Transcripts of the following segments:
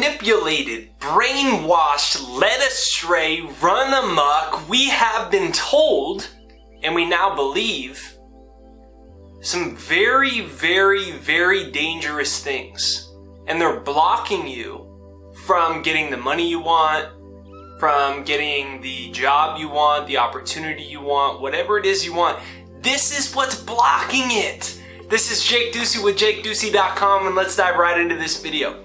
manipulated, brainwashed, led astray, run amok. We have been told, and we now believe, some very, very, very dangerous things. And they're blocking you from getting the money you want, from getting the job you want, the opportunity you want, whatever it is you want. This is what's blocking it. This is Jake Ducey with JakeDucey.com, and let's dive right into this video.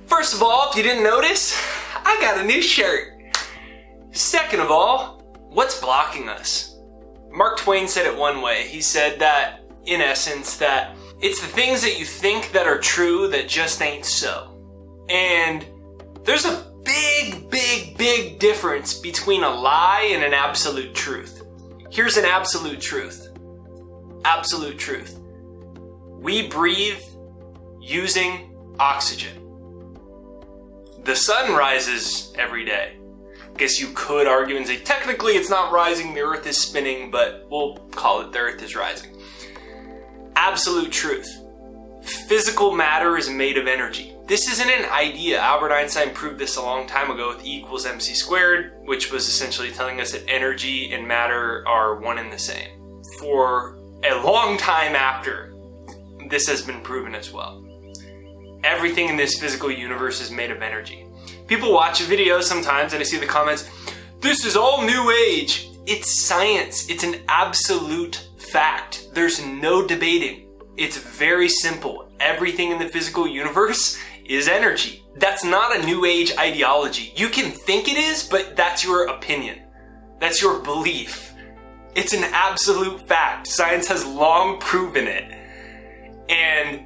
First of all, if you didn't notice, I got a new shirt. Second of all, what's blocking us? Mark Twain said it one way. He said that, in essence, that it's the things that you think that are true that just ain't so. And there's a big, big, big difference between a lie and an absolute truth. Here's an absolute truth. Absolute truth. We breathe using oxygen. The sun rises every day. Guess you could argue and say, technically it's not rising, the earth is spinning, but we'll call it the earth is rising. Absolute truth. Physical matter is made of energy. This isn't an idea. Albert Einstein proved this a long time ago with E equals mc squared, which was essentially telling us that energy and matter are one and the same. For a long time after, this has been proven as well. Everything in this physical universe is made of energy. People watch a video sometimes and I see the comments, this is all new age. It's science. It's an absolute fact. There's no debating. It's very simple. Everything in the physical universe is energy. That's not a new age ideology. You can think it is, but that's your opinion. That's your belief. It's an absolute fact. Science has long proven it. And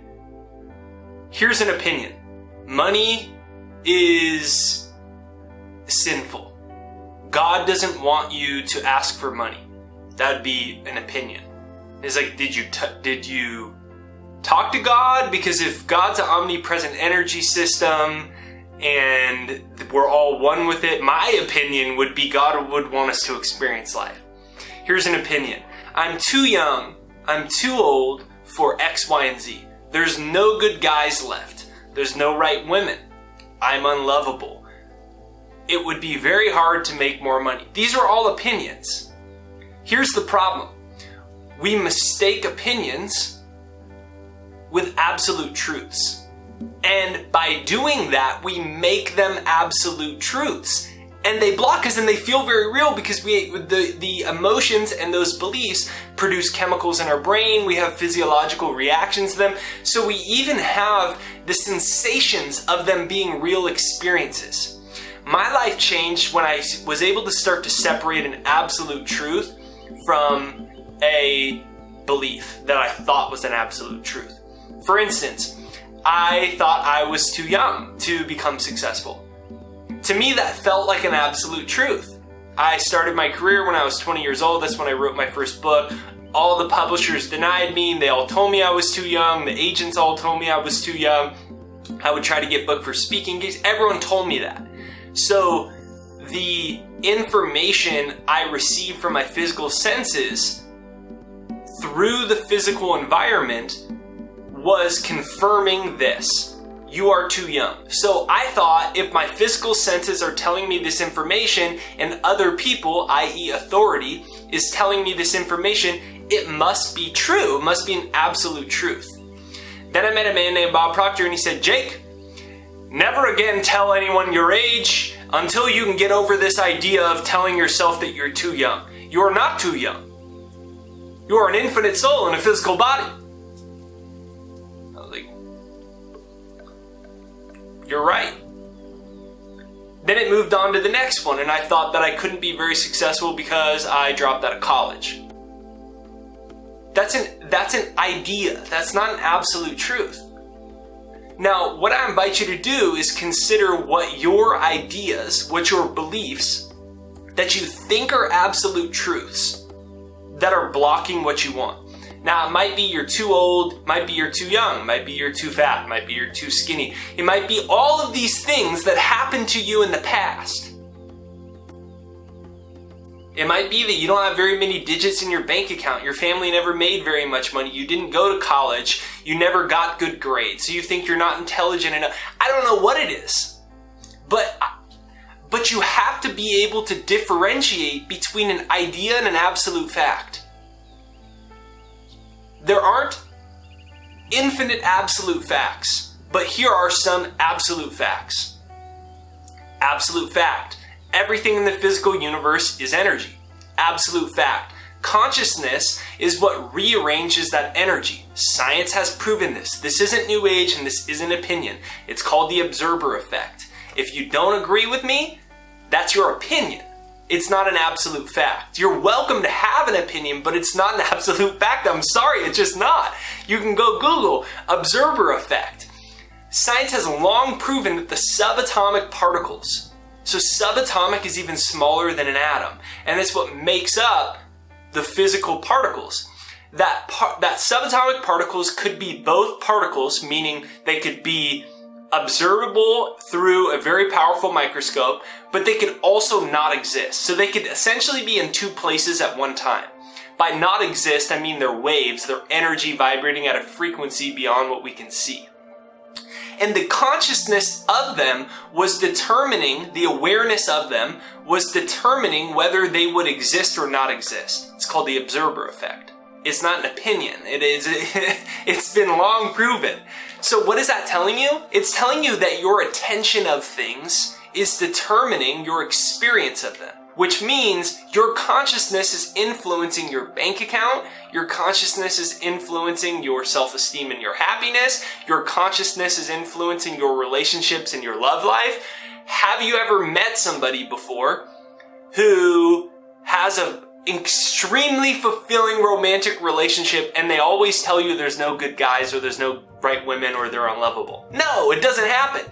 here's an opinion. Money is sinful. God doesn't want you to ask for money. That'd be an opinion. It's like, did you talk to God? Because if God's an omnipresent energy system and we're all one with it, my opinion would be God would want us to experience life. Here's an opinion. I'm too young, I'm too old for X, Y, and Z. There's no good guys left. There's no right women. I'm unlovable. It would be very hard to make more money. These are all opinions. Here's the problem. We mistake opinions with absolute truths. And by doing that, we make them absolute truths. And they block us and they feel very real because the emotions and those beliefs produce chemicals in our brain. We have physiological reactions to them. So we even have the sensations of them being real experiences. My life changed when I was able to start to separate an absolute truth from a belief that I thought was an absolute truth. For instance, I thought I was too young to become successful. To me, that felt like an absolute truth. I started my career when I was 20 years old. That's when I wrote my first book. All the publishers denied me. They all told me I was too young. The agents all told me I was too young. I would try to get booked for speaking gigs. Everyone told me that. So the information I received from my physical senses through the physical environment was confirming this. You are too young. So I thought if my physical senses are telling me this information and other people, i.e. authority, is telling me this information, it must be true. It must be an absolute truth. Then I met a man named Bob Proctor and he said, Jake, never again tell anyone your age until you can get over this idea of telling yourself that you're too young. You are not too young. You are an infinite soul in a physical body. I was like, you're right. Then it moved on to the next one, and I thought that I couldn't be very successful because I dropped out of college. That's an idea. That's not an absolute truth. Now, what I invite you to do is consider what your ideas, what your beliefs that you think are absolute truths that are blocking what you want. Now, it might be you're too old, might be you're too young, might be you're too fat, might be you're too skinny. It might be all of these things that happened to you in the past. It might be that you don't have very many digits in your bank account. Your family never made very much money. You didn't go to college. You never got good grades. So you think you're not intelligent enough. I don't know what it is. But you have to be able to differentiate between an idea and an absolute fact. There aren't infinite absolute facts, but here are some absolute facts. Absolute fact. Everything in the physical universe is energy. Absolute fact. Consciousness is what rearranges that energy. Science has proven this. This isn't New Age and this isn't opinion. It's called the observer effect. If you don't agree with me, that's your opinion. It's not an absolute fact. You're welcome to have an opinion, but it's not an absolute fact. I'm sorry, it's just not. You can go Google observer effect. Science has long proven that the subatomic particles, so subatomic is even smaller than an atom, and that's what makes up the physical particles. That subatomic particles could be both particles, meaning they could be observable through a very powerful microscope, but they could also not exist. So they could essentially be in two places at one time. By not exist, I mean they're waves, they're energy vibrating at a frequency beyond what we can see. And the consciousness of them was determining, the awareness of them was determining whether they would exist or not exist. It's called the observer effect. It's not an opinion. It's been long proven. So what is that telling you? It's telling you that your attention of things is determining your experience of them, which means your consciousness is influencing your bank account, your consciousness is influencing your self-esteem and your happiness, your consciousness is influencing your relationships and your love life. Have you ever met somebody before who has an extremely fulfilling romantic relationship and they always tell you there's no good guys or there's no right women or they're unlovable? No, it doesn't happen.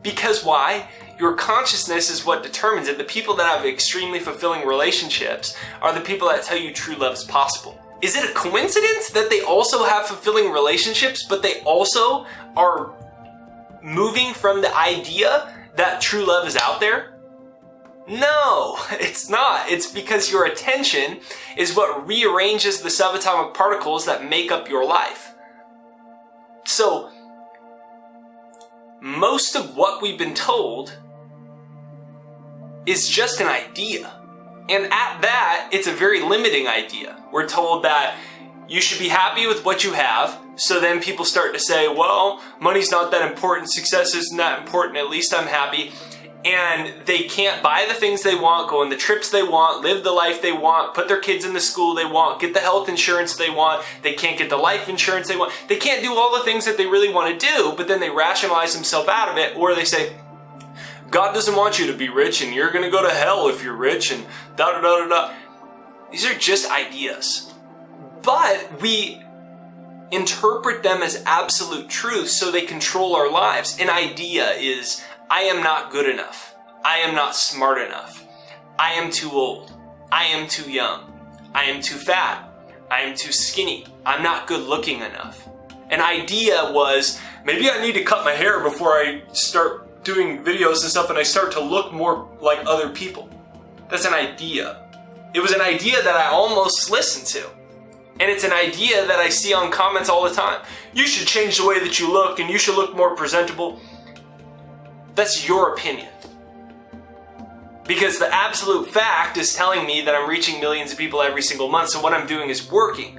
Because why? Your consciousness is what determines it. The people that have extremely fulfilling relationships are the people that tell you true love is possible. Is it a coincidence that they also have fulfilling relationships, but they also are moving from the idea that true love is out there? No, it's not. It's because your attention is what rearranges the subatomic particles that make up your life. So, most of what we've been told is just an idea. And at that, it's a very limiting idea. We're told that you should be happy with what you have, so then people start to say, well, money's not that important, success isn't that important, at least I'm happy. And they can't buy the things they want, go on the trips they want, live the life they want, put their kids in the school they want, get the health insurance they want, they can't get the life insurance they want. They can't do all the things that they really want to do, but then they rationalize themselves out of it, or they say, God doesn't want you to be rich and you're going to go to hell if you're rich and da-da-da-da-da. These are just ideas. But we interpret them as absolute truth so they control our lives. An idea is, I am not good enough. I am not smart enough. I am too old. I am too young. I am too fat. I am too skinny. I'm not good looking enough. An idea was, maybe I need to cut my hair before I start doing videos and stuff and I start to look more like other people. That's an idea. It was an idea that I almost listened to. And it's an idea that I see on comments all the time. You should change the way that you look and you should look more presentable. That's your opinion. Because the absolute fact is telling me that I'm reaching millions of people every single month, so what I'm doing is working.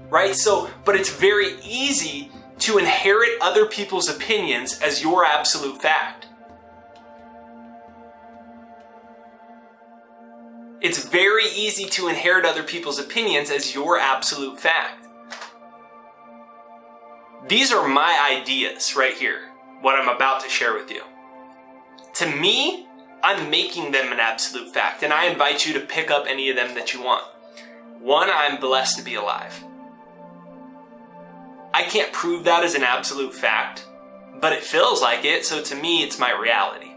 Right? So, but it's very easy to inherit other people's opinions as your absolute fact. It's very easy to inherit other people's opinions as your absolute fact. These are my ideas right here, what I'm about to share with you. To me, I'm making them an absolute fact, and I invite you to pick up any of them that you want. One, I'm blessed to be alive. I can't prove that as an absolute fact, but it feels like it, so to me, it's my reality.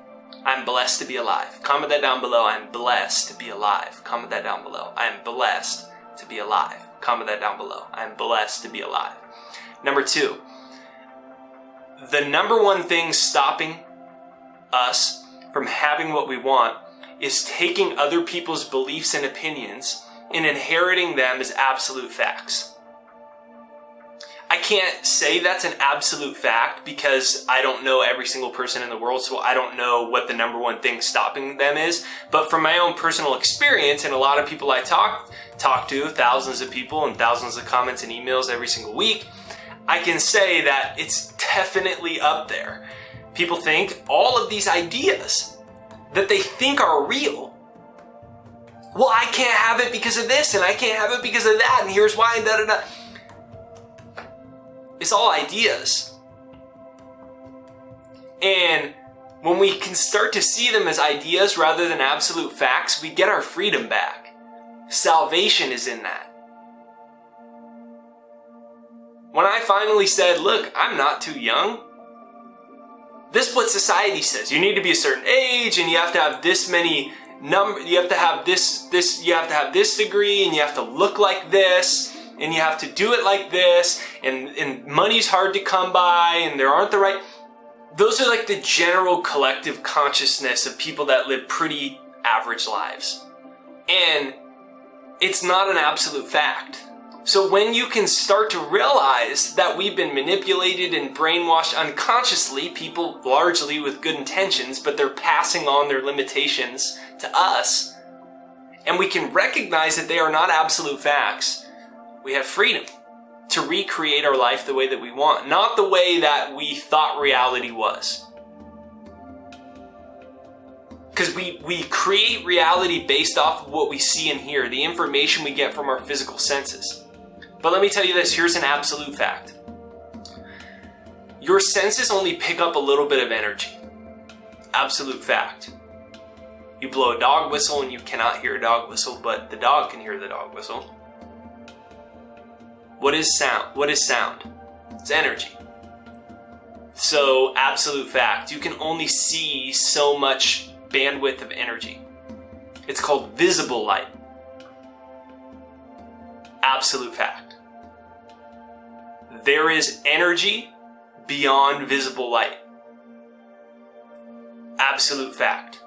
I'm blessed to be alive. Comment that down below. I'm blessed to be alive. Comment that down below. I'm blessed to be alive. Comment that down below. I'm blessed to be alive. Number two, the number one thing stopping us from having what we want is taking other people's beliefs and opinions and inheriting them as absolute facts. I can't say that's an absolute fact because I don't know every single person in the world, so I don't know what the number one thing stopping them is. But from my own personal experience and a lot of people I talk to, thousands of people and thousands of comments and emails every single week, I can say that it's definitely up there. People think all of these ideas that they think are real. Well, I can't have it because of this, and I can't have it because of that, and here's why, and da-da-da. It's all ideas. And when we can start to see them as ideas rather than absolute facts, we get our freedom back. Salvation is in that. When I finally said, look, I'm not too young, this is what society says. You need to be a certain age, and you have to have this many you have to have this, you have to have this degree, and you have to look like this, and you have to do it like this, and money's hard to come by, and there aren't the right... Those are like the general collective consciousness of people that live pretty average lives. And it's not an absolute fact. So when you can start to realize that we've been manipulated and brainwashed unconsciously, people largely with good intentions, but they're passing on their limitations to us, and we can recognize that they are not absolute facts, we have freedom to recreate our life the way that we want, not the way that we thought reality was. Because we create reality based off of what we see and hear, the information we get from our physical senses. But let me tell you this, here's an absolute fact. Your senses only pick up a little bit of energy. Absolute fact. You blow a dog whistle and you cannot hear a dog whistle, but the dog can hear the dog whistle. What is sound? What is sound? It's energy. So, absolute fact. You can only see so much bandwidth of energy. It's called visible light. Absolute fact. There is energy beyond visible light. Absolute fact.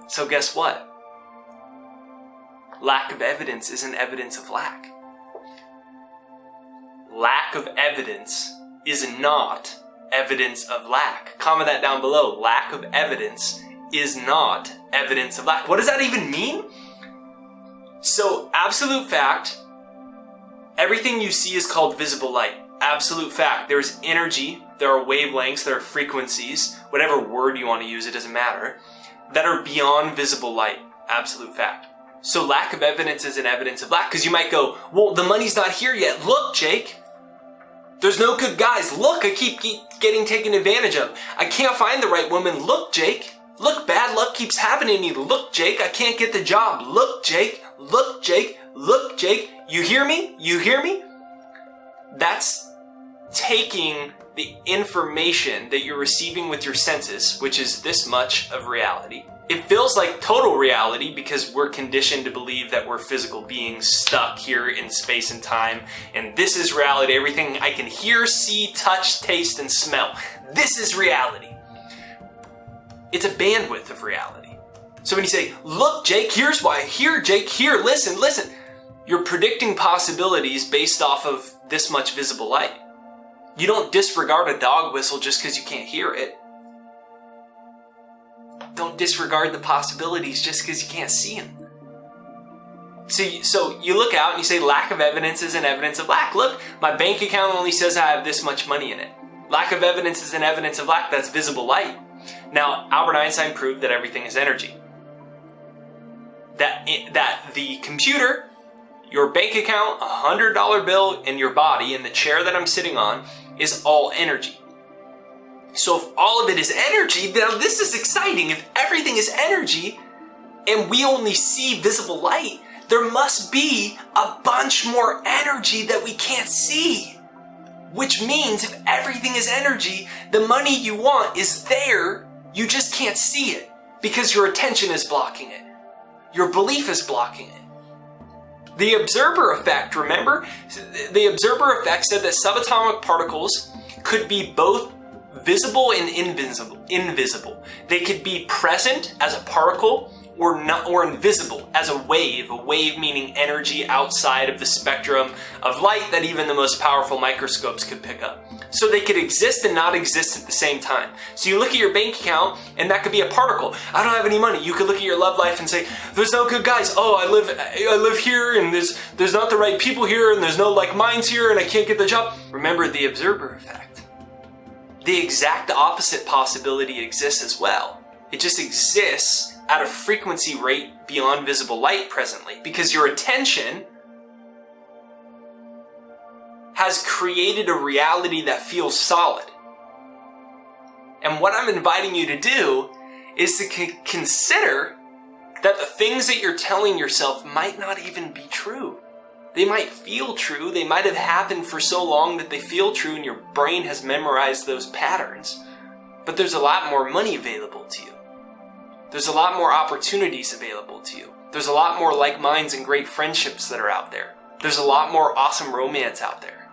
So guess what? Lack of evidence isn't evidence of lack. Lack of evidence is not evidence of lack. Comment that down below. Lack of evidence is not evidence of lack. What does that even mean? So, absolute fact, everything you see is called visible light. Absolute fact. There's energy, there are wavelengths, there are frequencies, whatever word you want to use, it doesn't matter, that are beyond visible light. Absolute fact. So lack of evidence is an evidence of lack, because you might go, well, the money's not here yet. Look, Jake. There's no good guys. Look, I keep getting taken advantage of. I can't find the right woman. Look, Jake. Look, bad luck keeps happening to me. Look, Jake, I can't get the job. Look, Jake. Look, Jake. Look, Jake. You hear me? You hear me? That's taking the information that you're receiving with your senses, which is this much of reality. It feels like total reality because we're conditioned to believe that we're physical beings stuck here in space and time, and this is reality. Everything I can hear, see, touch, taste, and smell. This is reality. It's a bandwidth of reality. So when you say, look, Jake, here's why. Here, Jake, here, listen, listen. You're predicting possibilities based off of this much visible light. You don't disregard a dog whistle just because you can't hear it. Don't disregard the possibilities just because you can't see them. So you look out and you say lack of evidence is an evidence of lack. Look, my bank account only says I have this much money in it. Lack of evidence is an evidence of lack. That's visible light. Now, Albert Einstein proved that everything is energy. That the computer, your bank account, $100 bill, and your body, and the chair that I'm sitting on, is all energy. So if all of it is energy, now this is exciting. If everything is energy, and we only see visible light, there must be a bunch more energy that we can't see. Which means if everything is energy, the money you want is there, you just can't see it. Because your attention is blocking it. Your belief is blocking it. The observer effect, remember? The observer effect said that subatomic particles could be both visible and invisible. They could be present as a particle or not, or invisible as a wave meaning energy outside of the spectrum of light that even the most powerful microscopes could pick up. So they could exist and not exist at the same time. So you look at your bank account and that could be a particle. I don't have any money. You could look at your love life and say, there's no good guys. Oh, I live here and there's not the right people here and there's no like minds here and I can't get the job. Remember the observer effect. The exact opposite possibility exists as well. It just exists at a frequency rate beyond visible light presently, because your attention has created a reality that feels solid. And what I'm inviting you to do is to consider that the things that you're telling yourself might not even be true. They might feel true, they might have happened for so long that they feel true and your brain has memorized those patterns. But there's a lot more money available to you. There's a lot more opportunities available to you. There's a lot more like minds and great friendships that are out there. There's a lot more awesome romance out there.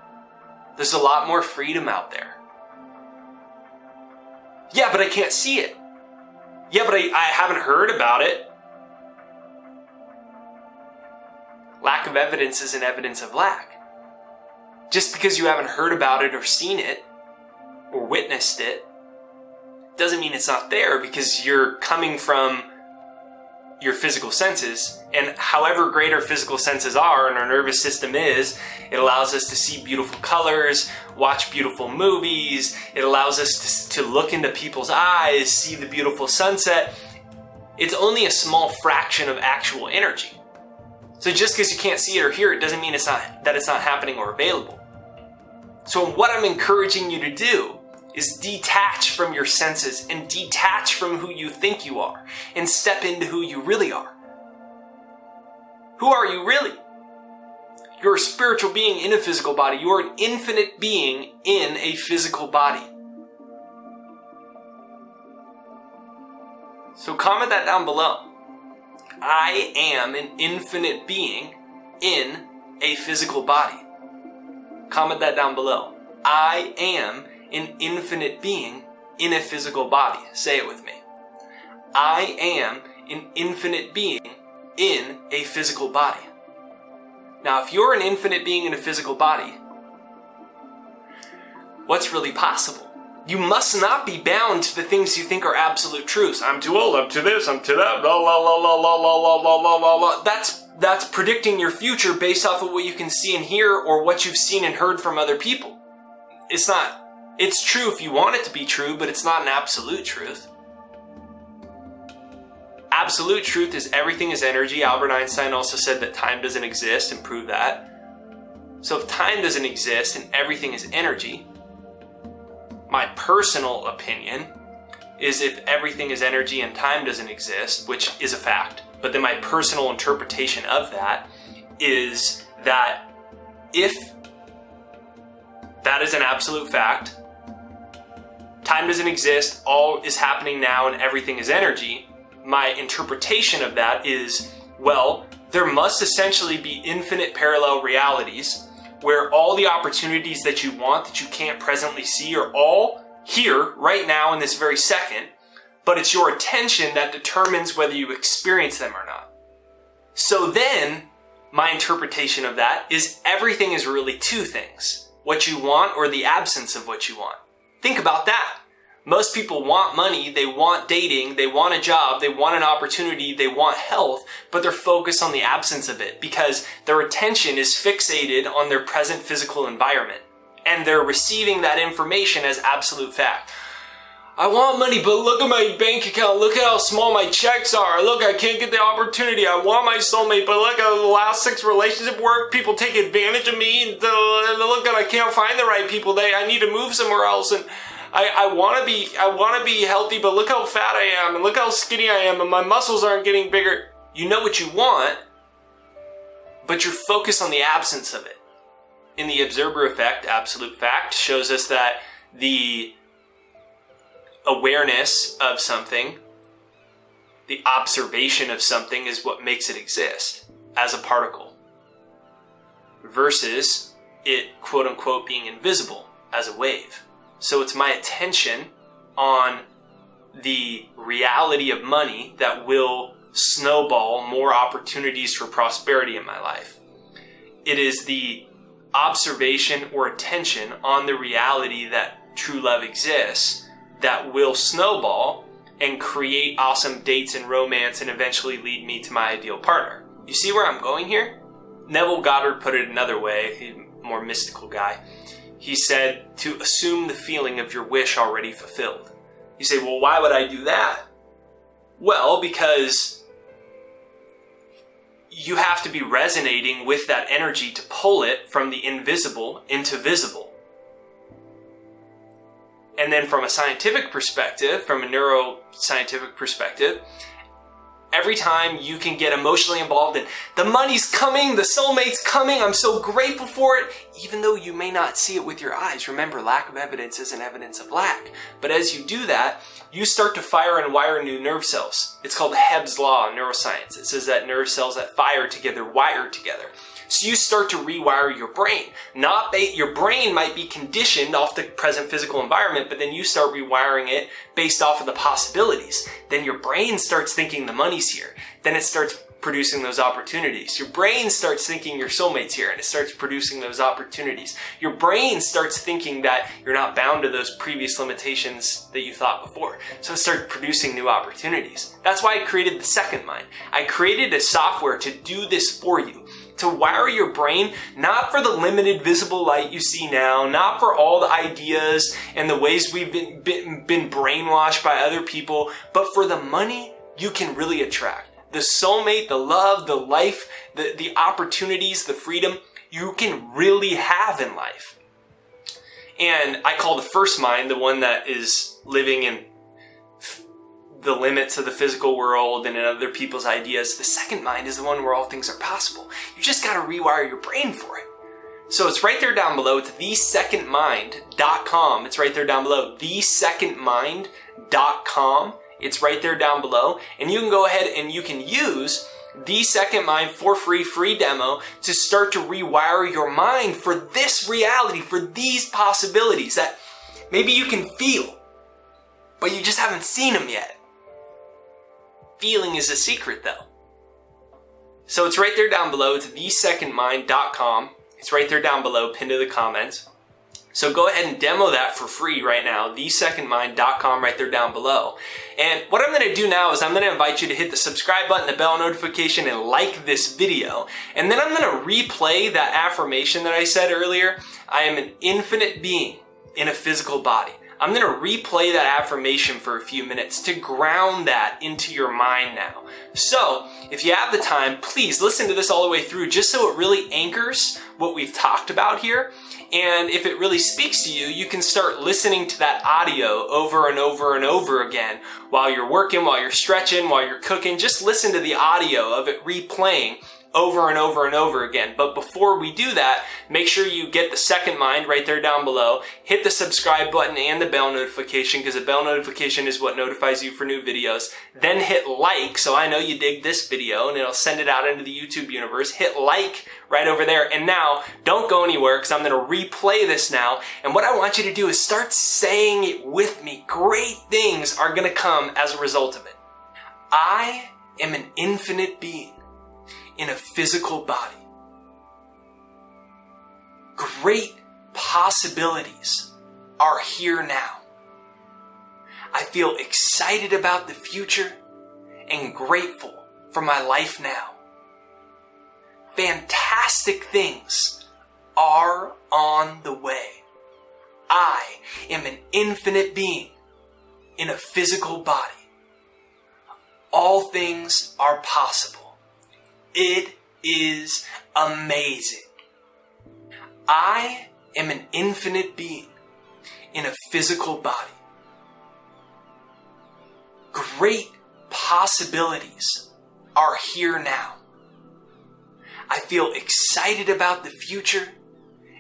There's a lot more freedom out there. Yeah, but I can't see it. Yeah, but I haven't heard about it. Lack of evidence isn't evidence of lack. Just because you haven't heard about it or seen it or witnessed it doesn't mean it's not there, because you're coming from your physical senses, and however great our physical senses are and our nervous system is, it allows us to see beautiful colors, watch beautiful movies, it allows us to look into people's eyes, see the beautiful sunset. It's only a small fraction of actual energy. So just because you can't see it or hear it doesn't mean it's not happening or available. So what I'm encouraging you to do is detach from your senses and detach from who you think you are and step into who you really are. Who are you really? You're a spiritual being in a physical body. You are an infinite being in a physical body. So comment that down below. I am an infinite being in a physical body. Comment that down below. I am an infinite being in a physical body. Say it with me. I am an infinite being in a physical body. Now, if you're an infinite being in a physical body, what's really possible? You must not be bound to the things you think are absolute truths. I'm too old, I'm too this, I'm too that, blah, blah, blah, blah, blah, blah, blah, blah, blah, blah. That's predicting your future based off of what you can see and hear or what you've seen and heard from other people. It's not. It's true if you want it to be true, but it's not an absolute truth. Absolute truth is everything is energy. Albert Einstein also said that time doesn't exist and proved that. So if time doesn't exist and everything is energy, my personal opinion is if everything is energy and time doesn't exist, which is a fact, but then my personal interpretation of that is that if that is an absolute fact, time doesn't exist, all is happening now and everything is energy, my interpretation of that is, well, there must essentially be infinite parallel realities where all the opportunities that you want that you can't presently see are all here right now in this very second, but it's your attention that determines whether you experience them or not. So then, my interpretation of that is everything is really two things: what you want or the absence of what you want. Think about that. Most people want money, they want dating, they want a job, they want an opportunity, they want health, but they're focused on the absence of it because their attention is fixated on their present physical environment. And they're receiving that information as absolute fact. I want money, but look at my bank account. Look at how small my checks are. Look, I can't get the opportunity. I want my soulmate, but look at the last 6 relationships work. People take advantage of me. And look at I can't find the right people. I need to move somewhere else. And I want to be healthy, but look how fat I am, and look how skinny I am, and my muscles aren't getting bigger. You know what you want, but you're focused on the absence of it. In the observer effect, absolute fact shows us that the awareness of something, the observation of something is what makes it exist as a particle, versus it, quote unquote, being invisible as a wave. So it's my attention on the reality of money that will snowball more opportunities for prosperity in my life. It is the observation or attention on the reality that true love exists that will snowball and create awesome dates and romance and eventually lead me to my ideal partner. You see where I'm going here? Neville Goddard put it another way, he's a more mystical guy. He said to assume the feeling of your wish already fulfilled. You say, well, why would I do that? Well, because you have to be resonating with that energy to pull it from the invisible into visible. And then from a scientific perspective, from a neuroscientific perspective, every time you can get emotionally involved in the money's coming, the soulmate's coming, I'm so grateful for it, even though you may not see it with your eyes. Remember, lack of evidence isn't evidence of lack. But as you do that, you start to fire and wire new nerve cells. It's called Hebb's law in neuroscience. It says that nerve cells that fire together wire together. So you start to rewire your brain. Your brain might be conditioned off the present physical environment, but then you start rewiring it based off of the possibilities. Then your brain starts thinking the money's here. Then it starts producing those opportunities. Your brain starts thinking your soulmate's here, and it starts producing those opportunities. Your brain starts thinking that you're not bound to those previous limitations that you thought before. So it starts producing new opportunities. That's why I created the second mind. I created a software to do this for you. To wire your brain, not for the limited visible light you see now, not for all the ideas and the ways we've been brainwashed by other people, but for the money you can really attract. The soulmate, the love, the life, the opportunities, the freedom you can really have in life. And I call the first mind the one that is living in the limits of the physical world and in other people's ideas. The second mind is the one where all things are possible. You just got to rewire your brain for it. So it's right there down below. It's thesecondmind.com. It's right there down below. thesecondmind.com. It's right there down below. And you can go ahead and you can use The Second Mind for free demo to start to rewire your mind for this reality, for these possibilities that maybe you can feel, but you just haven't seen them yet. Feeling is a secret though. So it's right there down below. It's thesecondmind.com. It's right there down below, pinned to the comments. So go ahead and demo that for free right now, thesecondmind.com, right there down below. And what I'm going to do now is I'm going to invite you to hit the subscribe button, the bell notification, and like this video. And then I'm going to replay that affirmation that I said earlier. I am an infinite being in a physical body. I'm going to replay that affirmation for a few minutes to ground that into your mind now. So if you have the time, please listen to this all the way through just so it really anchors what we've talked about here. And if it really speaks to you, you can start listening to that audio over and over and over again while you're working, while you're stretching, while you're cooking. Just listen to the audio of it replaying over and over and over again. But before we do that, make sure you get the second mind right there down below. Hit the subscribe button and the bell notification, because the bell notification is what notifies you for new videos. Then hit like, so I know you dig this video, and it'll send it out into the YouTube universe. Hit like right over there. And now, don't go anywhere, because I'm going to replay this now. And what I want you to do is start saying it with me. Great things are going to come as a result of it. I am an infinite being in a physical body. Great possibilities are here now. I feel excited about the future and grateful for my life now. Fantastic things are on the way. I am an infinite being in a physical body. All things are possible. It is amazing. I am an infinite being in a physical body. Great possibilities are here now. I feel excited about the future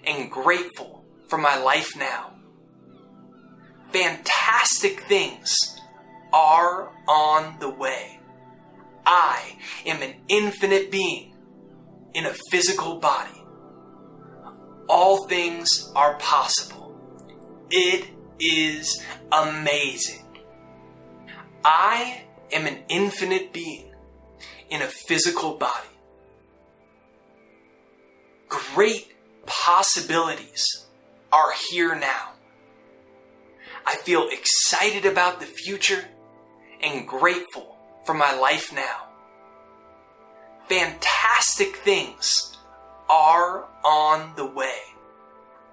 and grateful for my life now. Fantastic things are on the way. I am an infinite being in a physical body. All things are possible. It is amazing. I am an infinite being in a physical body. Great possibilities are here now. I feel excited about the future and grateful for my life now. Fantastic things are on the way.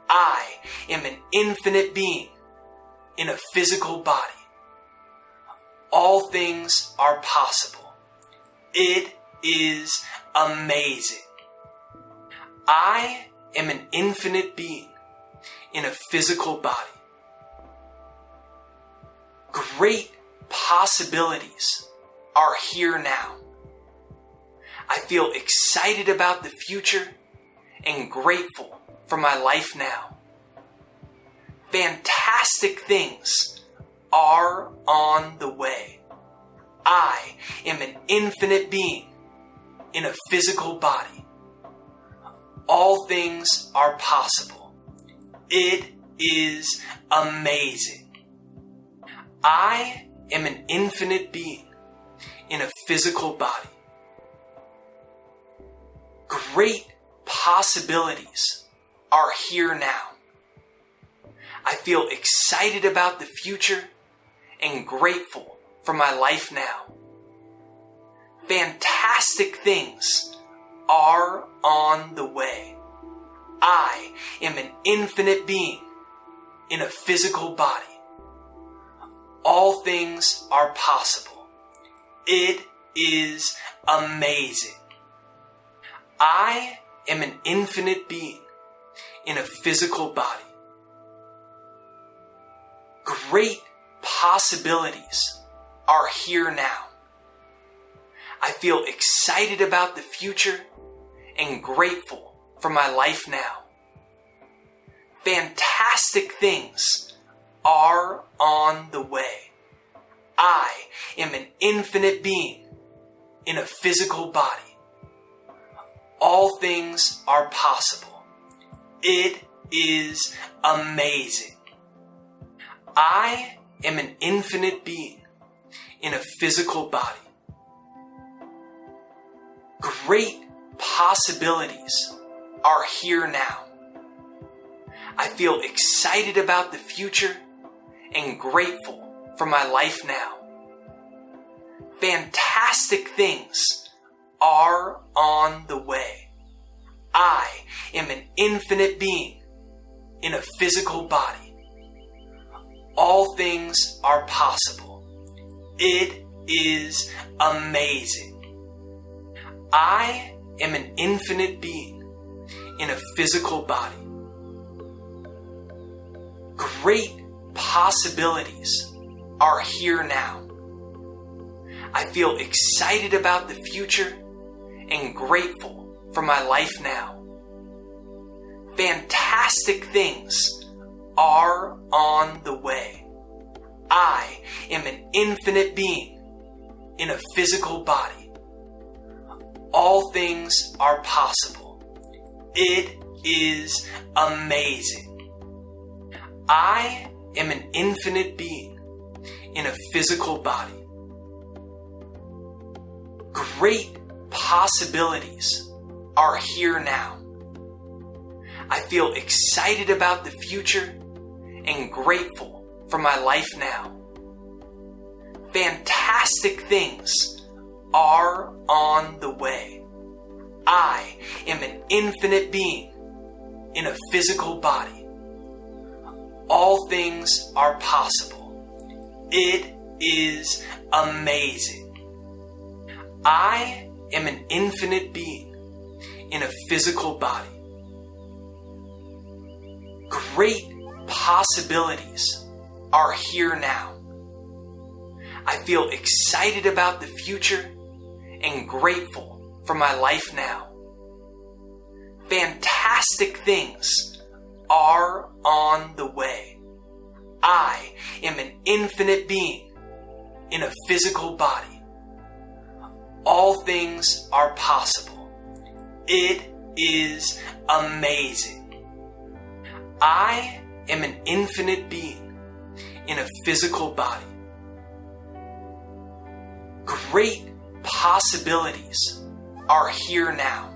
I am an infinite being in a physical body. All things are possible. It is amazing. I am an infinite being in a physical body. Great possibilities are here now. I feel excited about the future and grateful for my life now. Fantastic things are on the way. I am an infinite being in a physical body. All things are possible. It is amazing. I am an infinite being in a physical body. Great possibilities are here now. I feel excited about the future and grateful for my life now. Fantastic things are on the way. I am an infinite being in a physical body. All things are possible. It is amazing. I am an infinite being in a physical body. Great possibilities are here now. I feel excited about the future and grateful for my life now. Fantastic things are on the way. I am an infinite being in a physical body. All things are possible. It is amazing. I am an infinite being in a physical body. Great possibilities are here now. I feel excited about the future and grateful for my life now. Fantastic things are on the way. I am an infinite being in a physical body. All things are possible. It is amazing. I am an infinite being in a physical body. Great possibilities are here now. I feel excited about the future and grateful for my life now. Fantastic things are on the way. I am an infinite being in a physical body. All things are possible. It is amazing. I am an infinite being in a physical body. Great possibilities are here now. I feel excited about the future and grateful for my life now. Fantastic things are on the way. I am an infinite being in a physical body. All things are possible. It is amazing. I am an infinite being in a physical body. Great possibilities are here now. I feel excited about the future and grateful for my life now. Fantastic things are on the way. I am an infinite being in a physical body. All things are possible. It is amazing. I am an infinite being in a physical body. Great possibilities are here now.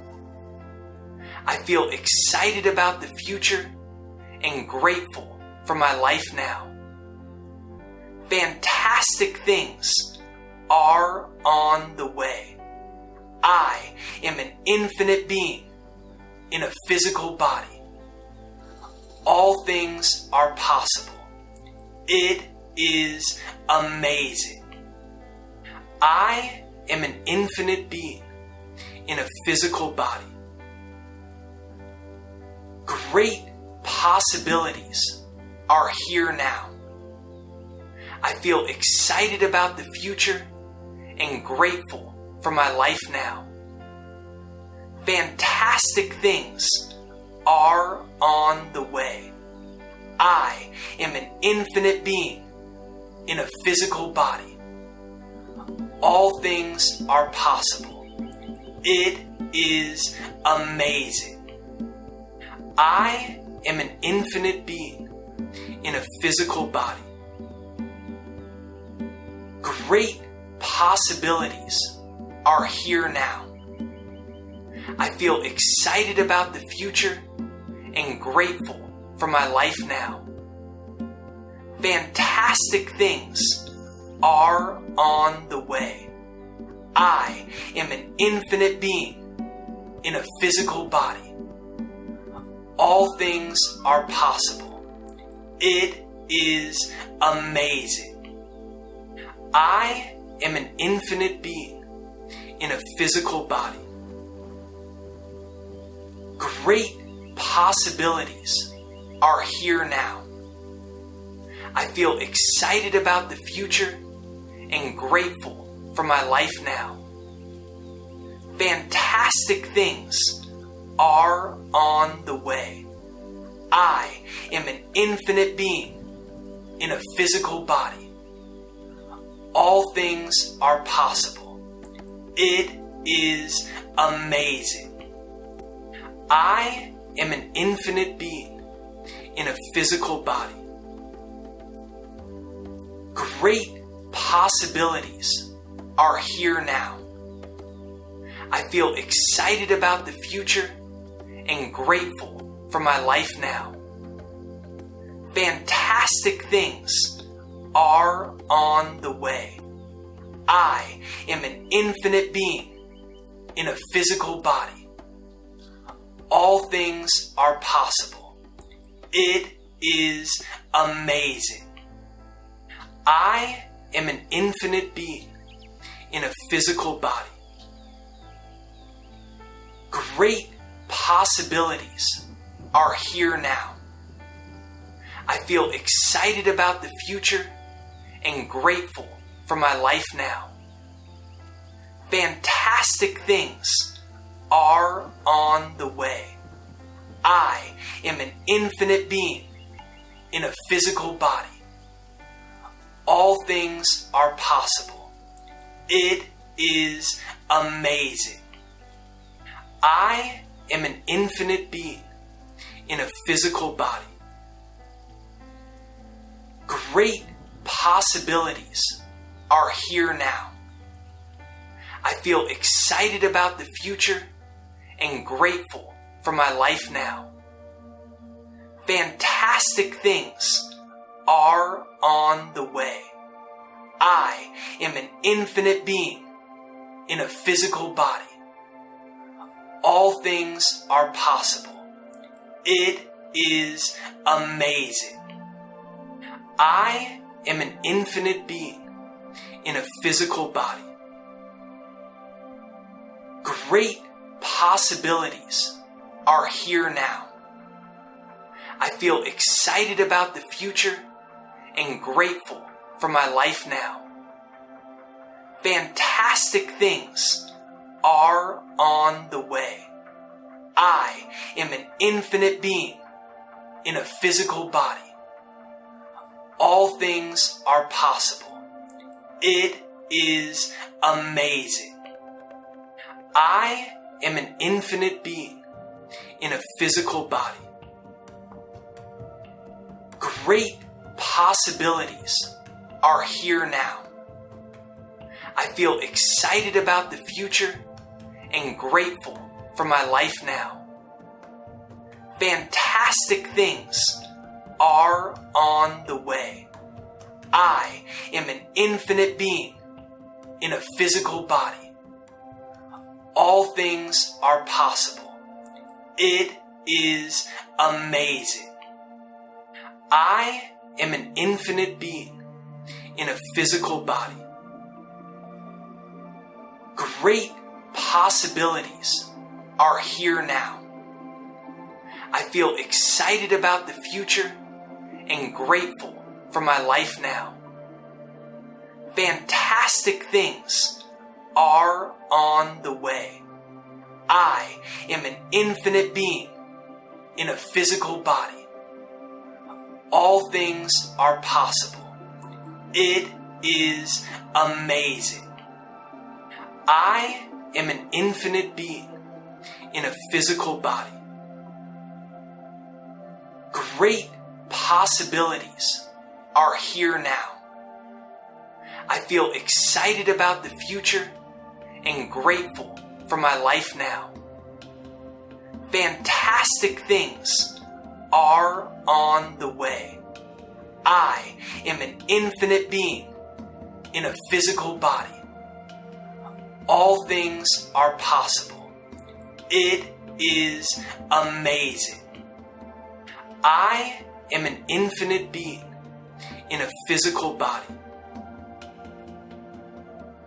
I feel excited about the future and grateful for my life now. Fantastic things are on the way. I am an infinite being in a physical body. All things are possible. It is amazing. I am an infinite being in a physical body. Great possibilities are here now. I feel excited about the future and grateful for my life now. Fantastic things are on the way. I am an infinite being in a physical body. All things are possible. It is amazing. I am an infinite being in a physical body. Great possibilities are here now. I feel excited about the future and grateful for my life now. Fantastic things are on the way. I am an infinite being in a physical body. All things are possible. It is amazing. I am an infinite being in a physical body. Great possibilities are here now. I feel excited about the future and grateful for my life now. Fantastic things are on the way. I am an infinite being in a physical body. All things are possible. It is amazing. I am an infinite being in a physical body. Great possibilities are here now. I feel excited about the future and grateful for my life now. Fantastic things are on the way. I am an infinite being in a physical body. All things are possible. It is amazing. I am an infinite being in a physical body. Great possibilities are here now. I feel excited about the future and grateful for my life now. Fantastic things are on the way. I am an infinite being in a physical body. All things are possible. It is amazing. I am an infinite being in a physical body. Great possibilities are here now. I feel excited about the future and grateful for my life now. Fantastic things are on the way. I am an infinite being in a physical body. All things are possible. It is amazing. I am an infinite being in a physical body. Great possibilities are here now. I feel excited about the future and grateful for my life now. Fantastic things are on the way. I am an infinite being in a physical body. All things are possible. It is amazing. I am an infinite being in a physical body. Great possibilities are here now. I feel excited about the future and grateful for my life now. Fantastic things are on the way. I am an infinite being in a physical body. All things are possible. It is amazing. I am an infinite being in a physical body. Great possibilities are here now. I feel excited about the future and grateful for my life now. Fantastic things are on the way. I am an infinite being in a physical body. All things are possible. It is amazing. I am an infinite being in a physical body. Great possibilities are here now. I feel excited about the future and grateful for my life now. Fantastic things are on the way. I am an infinite being in a physical body. All things are possible. It is amazing. I am an infinite being in a physical body.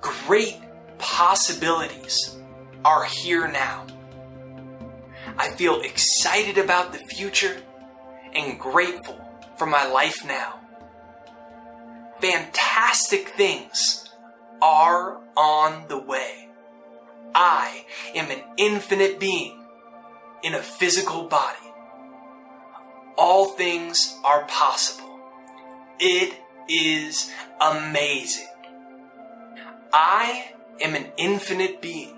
Great possibilities are here now. I feel excited about the future and grateful for my life now. Fantastic things are on the way. I am an infinite being in a physical body. All things are possible. It is amazing. I am an infinite being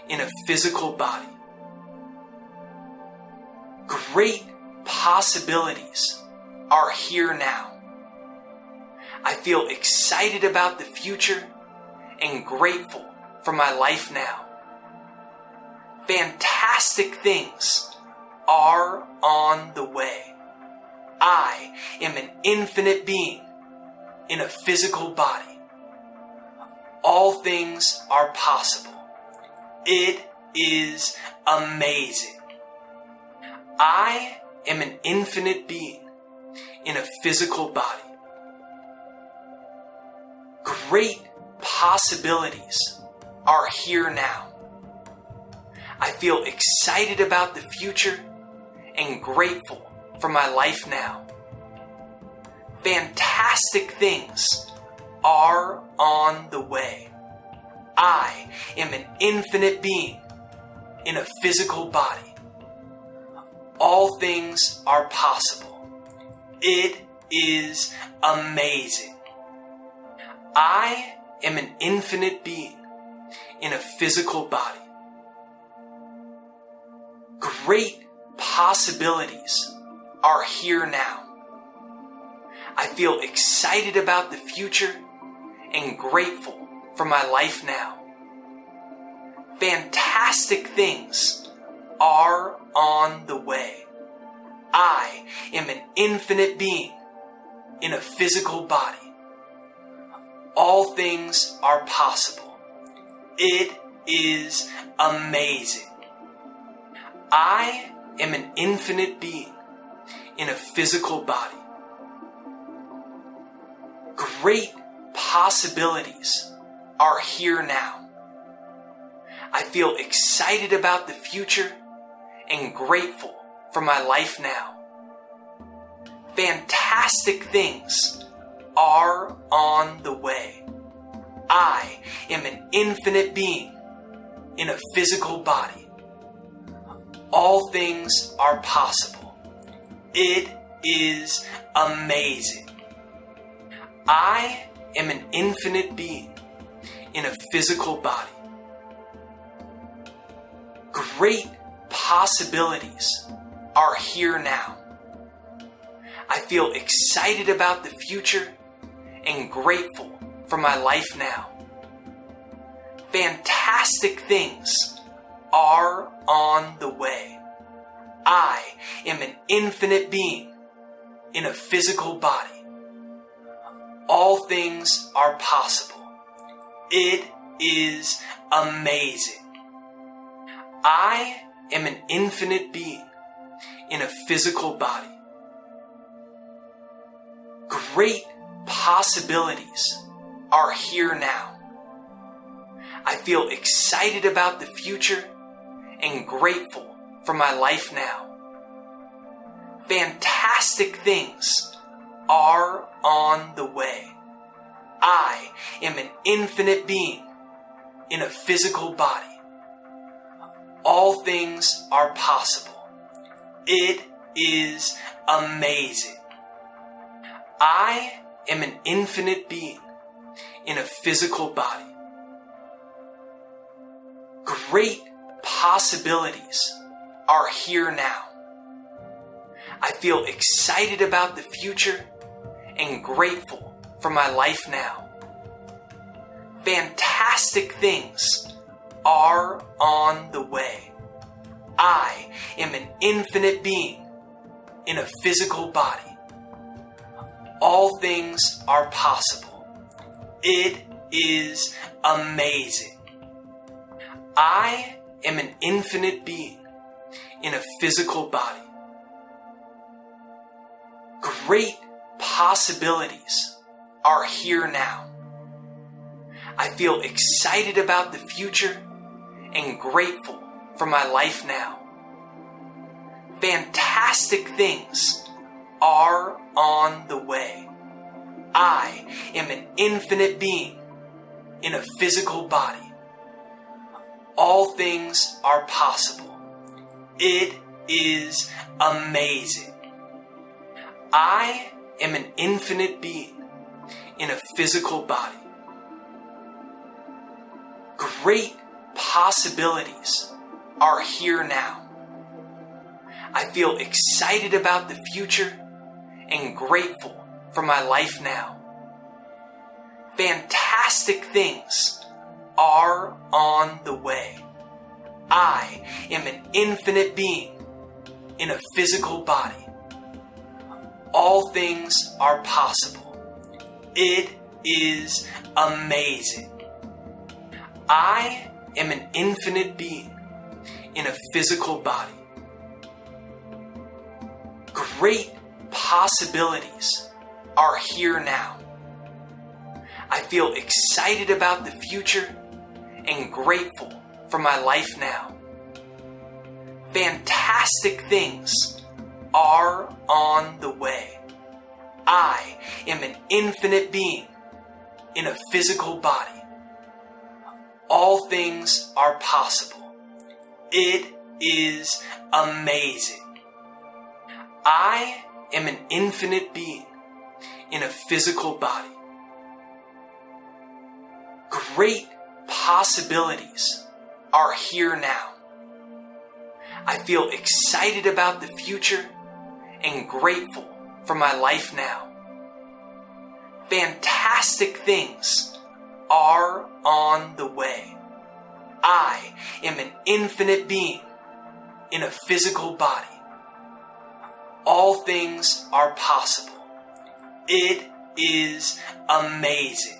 in a physical body. Great possibilities are here now. I feel excited about the future and grateful for my life now. Fantastic things are on the way. I am an infinite being in a physical body. All things are possible. It is amazing. I am an infinite being in a physical body. Great possibilities are here now. I feel excited about the future and grateful for my life now. Fantastic things are on the way. I am an infinite being in a physical body. All things are possible. It is amazing. I am an infinite being in a physical body. Great possibilities are here now. I feel excited about the future and grateful for my life now. Fantastic things are on the way. I am an infinite being in a physical body. All things are possible. It is amazing. I am an infinite being in a physical body. Great possibilities are here now. I feel excited about the future and grateful for my life now. Fantastic things are on the way. I am an infinite being in a physical body. All things are possible. It is amazing. I am an infinite being in a physical body. Great possibilities are here now. I feel excited about the future and grateful for my life now. Fantastic things are on the way. I am an infinite being in a physical body. All things are possible. It is amazing. I am an infinite being in a physical body. Great possibilities are here now. I feel excited about the future and grateful for my life now. Fantastic things are on the way. I am an infinite being in a physical body. All things are possible. It is amazing. I am an infinite being in a physical body. Great possibilities are here now. I feel excited about the future and grateful for my life now. Fantastic things are on the way. I am an infinite being in a physical body. All things are possible. It is amazing. I am an infinite being in a physical body. Great possibilities are here now. I feel excited about the future and grateful for my life now. Fantastic things are on the way. I am an infinite being in a physical body. All things are possible. It is amazing. I am an infinite being in a physical body. Great possibilities are here now. I feel excited about the future and grateful for my life now. Fantastic things are on the way. I am an infinite being in a physical body. All things are possible. It is amazing. I am an infinite being in a physical body. Great possibilities are here now. I feel excited about the future and grateful for my life now. Fantastic things are on the way. I am an infinite being in a physical body. All things are possible. It is amazing. I am an infinite being in a physical body. Great possibilities are here now. I feel excited about the future and grateful for my life now. Fantastic things are on the way. I am an infinite being in a physical body. All things are possible. It is amazing.